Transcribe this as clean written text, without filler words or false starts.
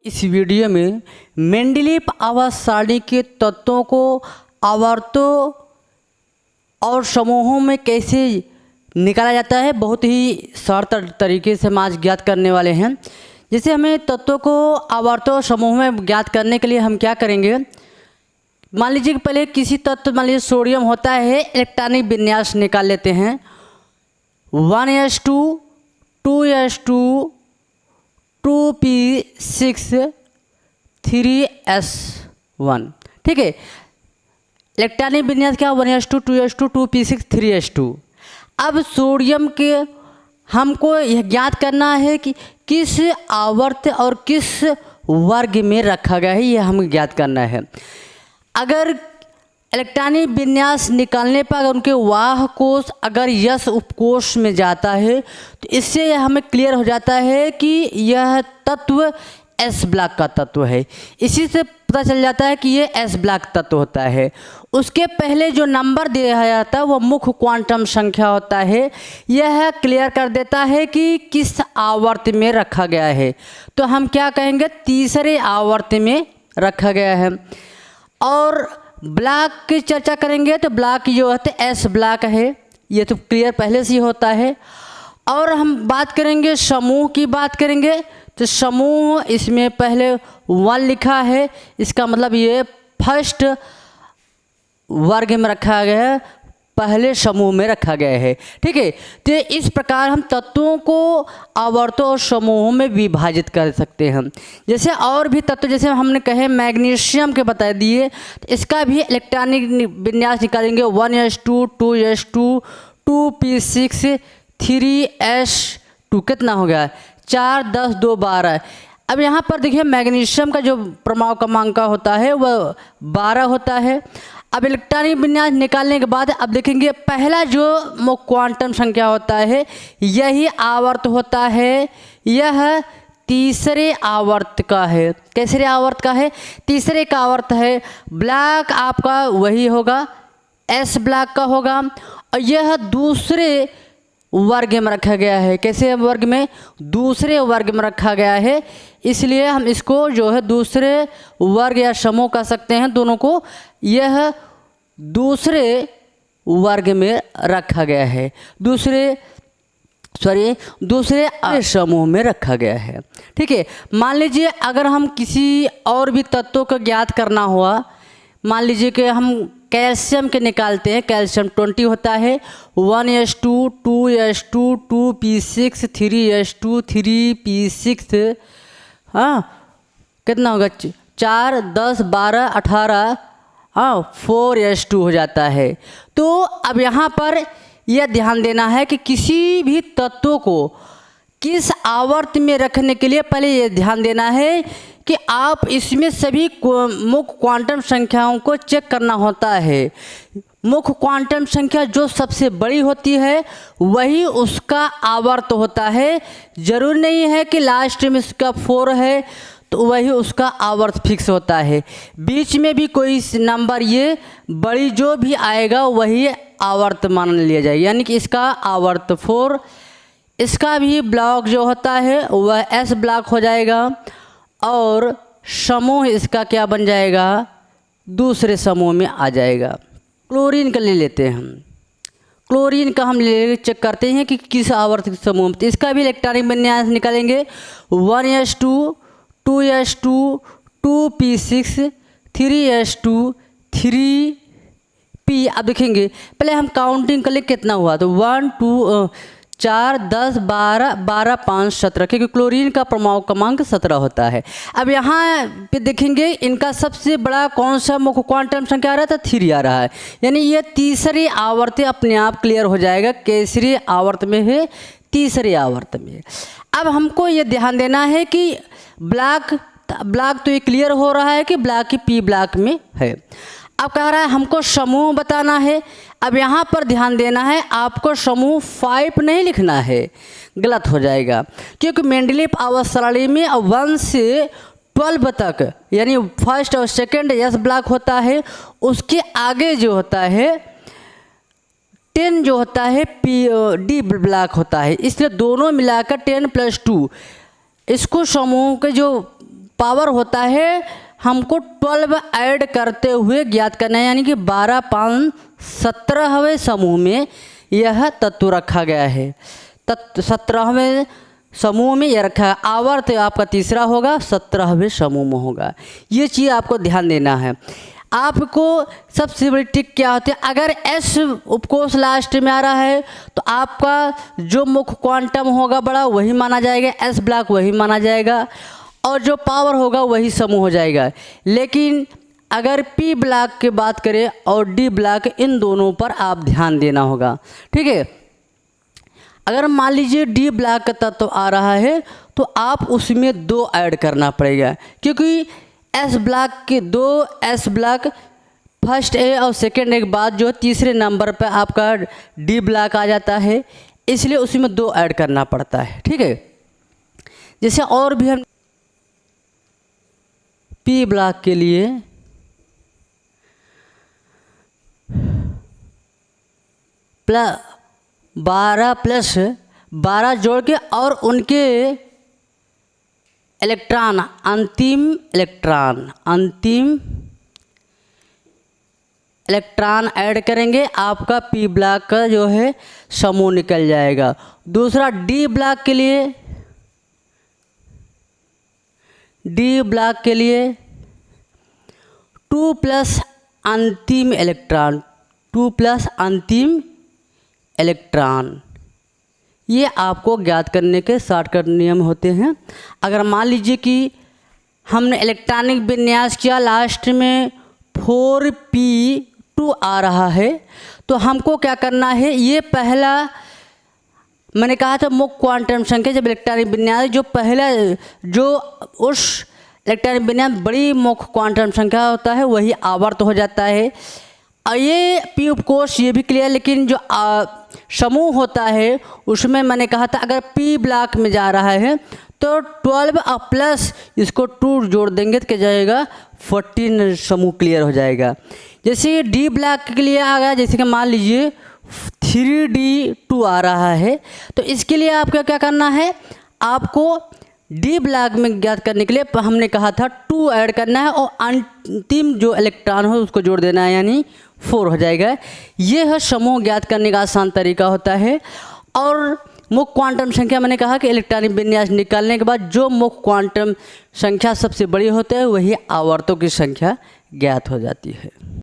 इस वीडियो में मेंडलीव आवास सारणी के तत्वों को आवर्तों और समूहों में कैसे निकाला जाता है बहुत ही सरल तरीके से हम आज ज्ञात करने वाले हैं। जैसे हमें तत्वों को आवर्तों और समूह में ज्ञात करने के लिए हम क्या करेंगे, मान लीजिए कि पहले किसी तत्व मान लीजिए सोडियम होता है, इलेक्ट्रॉनिक विन्यास निकाल लेते हैं 1s2 2s2 2p6 3s1। ठीक है, इलेक्ट्रॉनिक विन्यास क्या 1s2 2s2 2p6 3s2। अब सोडियम के हमको यह ज्ञात करना है कि किस आवर्त और किस वर्ग में रखा गया है, यह हमें ज्ञात करना है। अगर इलेक्ट्रॉनिक विन्यास निकालने पर अगर उनके वाह कोष अगर यस उपकोष में जाता है तो इससे हमें क्लियर हो जाता है कि यह तत्व एस ब्लॉक का तत्व है। इसी से पता चल जाता है कि ये एस ब्लॉक तत्व होता है। उसके पहले जो नंबर दिया जाता है वो मुख्य क्वांटम संख्या होता है। यह क्लियर कर देता है कि किस आवर्त में रखा गया है। तो हम क्या कहेंगे, तीसरे आवर्त में रखा गया है। और ब्लॉक की चर्चा करेंगे तो ब्लॉक जो होता है एस ब्लॉक है, ये तो क्लियर पहले से ही होता है। और हम बात करेंगे समूह की बात करेंगे तो समूह इसमें पहले 1 लिखा है, इसका मतलब ये फर्स्ट वर्ग में रखा गया है, पहले समूह में रखा गया है। ठीक है, तो इस प्रकार हम तत्वों को आवर्तों और समूहों में विभाजित कर सकते हैं। जैसे और भी तत्व जैसे हमने कहे मैग्नीशियम के बता दिए, तो इसका भी इलेक्ट्रॉनिक विन्यास निकालेंगे 1s2 2s2 2p6 3s2 कितना हो गया 4 10 2 12। अब यहाँ पर देखिए मैग्नीशियम का जो परमाणु क्रमांक होता है वह 12 होता है। अब इलेक्ट्रॉनिक विन्यास निकालने के बाद अब देखेंगे पहला जो क्वांटम संख्या होता है यही आवर्त होता है, यह तीसरे आवर्त का है। कैसरे आवर्त का है, तीसरे का आवर्त है। ब्लॉक आपका वही होगा, एस ब्लॉक का होगा। और यह दूसरे वर्ग में रखा गया है। कैसे वर्ग में, दूसरे वर्ग में रखा गया है, इसलिए हम इसको जो है दूसरे वर्ग या समूह कह सकते हैं दोनों को। यह दूसरे वर्ग में रखा गया है, दूसरे समूह में रखा गया है। ठीक है, मान लीजिए अगर हम किसी और भी तत्वों को ज्ञात करना हुआ, मान लीजिए कि हम कैल्शियम के निकालते हैं, कैल्शियम 20 होता है 1s2 2s2 2p6 3s2 3p6 हाँ कितना होगा 4 10 12 18 हाँ 4s2 हो जाता है। तो अब यहाँ पर यह ध्यान देना है कि किसी भी तत्व को किस आवर्त में रखने के लिए पहले यह ध्यान देना है कि आप इसमें सभी मुख्य क्वांटम संख्याओं को चेक करना होता है। मुख्य क्वांटम संख्या जो सबसे बड़ी होती है वही उसका आवर्त होता है। जरूर नहीं है कि लास्ट में इसका 4 है तो वही उसका आवर्त फिक्स होता है। बीच में भी कोई नंबर ये बड़ी जो भी आएगा वही आवर्त मान लिया जाएगा, यानी कि इसका आवर्त 4। इसका भी ब्लॉक जो होता है वह एस ब्लॉक हो जाएगा और समूह इसका क्या बन जाएगा, दूसरे समूह में आ जाएगा। क्लोरीन का ले लेते हैं हम, क्लोरीन का हम ले चेक करते हैं कि किस आवर्त समूह में। इसका भी इलेक्ट्रॉनिक विन्यास निकालेंगे 1s2 2s2 2p6 3s2 3p। अब देखेंगे पहले हम काउंटिंग कर ले कितना हुआ, तो 1 2 4 10 12 12 5 17, क्योंकि क्लोरीन का परमाणु क्रमांक 17 होता है। अब यहाँ पे देखेंगे इनका सबसे बड़ा कौन सा मुख्य क्वांटम संख्या आ रहा था, 3 आ रहा है, यानी ये तीसरी आवर्त अपने आप क्लियर हो जाएगा। कैसरी आवर्त में है, तीसरे आवर्त में। अब हमको ये ध्यान देना है कि ब्लॉक तो ये क्लियर हो रहा है कि ब्लॉक की पी ब्लॉक में है। अब कह रहा है हमको समूह बताना है। अब यहाँ पर ध्यान देना है, आपको समूह 5 नहीं लिखना है, गलत हो जाएगा, क्योंकि मेंडलीव आवर्त सारणी में 1 से 12 तक यानी फर्स्ट और सेकंड एस ब्लॉक होता है, उसके आगे जो होता है 10 जो होता है पी डी ब्लॉक होता है। इसलिए दोनों मिलाकर 10 + 2 इसको समूह के जो पावर होता है हमको 12 ऐड करते हुए ज्ञात करना है, यानी कि 12 5 17वें समूह में यह तत्व रखा गया है। 17वें समूह में यह रखा है। आवर्त आपका तीसरा होगा, 17वें समूह में होगा। ये चीज़ आपको ध्यान देना है। आपको सबसे बड़ी ट्रिक क्या होती है, अगर एस उपकोष लास्ट में आ रहा है तो आपका जो मुख्य क्वांटम होगा बड़ा वही माना जाएगा, एस ब्लॉक वही माना जाएगा, और जो पावर होगा वही समूह हो जाएगा। लेकिन अगर पी ब्लॉक की बात करें और डी ब्लॉक, इन दोनों पर आप ध्यान देना होगा। ठीक है, अगर मान लीजिए डी ब्लॉक का तत्व आ रहा है तो आप उसमें 2 ऐड करना पड़ेगा, क्योंकि एस ब्लॉक के 2 एस ब्लॉक फर्स्ट ए और सेकेंड ए के बाद जो तीसरे नंबर पर आपका डी ब्लॉक आ जाता है, इसलिए उसमें 2 ऐड करना पड़ता है। ठीक है, जैसे और भी हम पी ब्लॉक के लिए +12 + 12 जोड़ के और उनके इलेक्ट्रॉन अंतिम इलेक्ट्रॉन ऐड करेंगे, आपका पी ब्लॉक का जो है समूह निकल जाएगा। दूसरा डी ब्लॉक के लिए, डी ब्लॉक के लिए 2 + अंतिम इलेक्ट्रॉन, 2 + अंतिम इलेक्ट्रॉन, ये आपको ज्ञात करने के शॉर्टकट नियम होते हैं। अगर मान लीजिए कि हमने इलेक्ट्रॉनिक विन्यास किया, लास्ट में 4p2 आ रहा है, तो हमको क्या करना है, ये पहला मैंने कहा था मुख्य क्वांटम संख्या, जब इलेक्ट्रॉनिक विन्यास जो पहला जो उस इलेक्ट्रॉनिक विन्यास बड़ी मुख्य क्वांटम संख्या होता है वही आवर्त हो जाता है। और ये पी उपकोष ये भी क्लियर, लेकिन जो समूह होता है उसमें मैंने कहा था अगर पी ब्लॉक में जा रहा है तो 12 और प्लस इसको 2 जोड़ देंगे तो क्या जाएगा 14 समूह क्लियर हो जाएगा। जैसे डी ब्लॉक के लिए आ गया, जैसे कि मान लीजिए 3d2 आ रहा है, तो इसके लिए आपको क्या करना है, आपको डी ब्लॉक में ज्ञात करने के लिए हमने कहा था 2 ऐड करना है और अंतिम जो इलेक्ट्रॉन हो उसको जोड़ देना है, यानी 4 हो जाएगा। यह है समूह ज्ञात करने का आसान तरीका होता है। और मुख्य क्वांटम संख्या मैंने कहा कि इलेक्ट्रॉनिक विन्यास निकालने के बाद जो मुख्य क्वांटम संख्या सबसे बड़ी होती है वही आवर्तों की संख्या ज्ञात हो जाती है।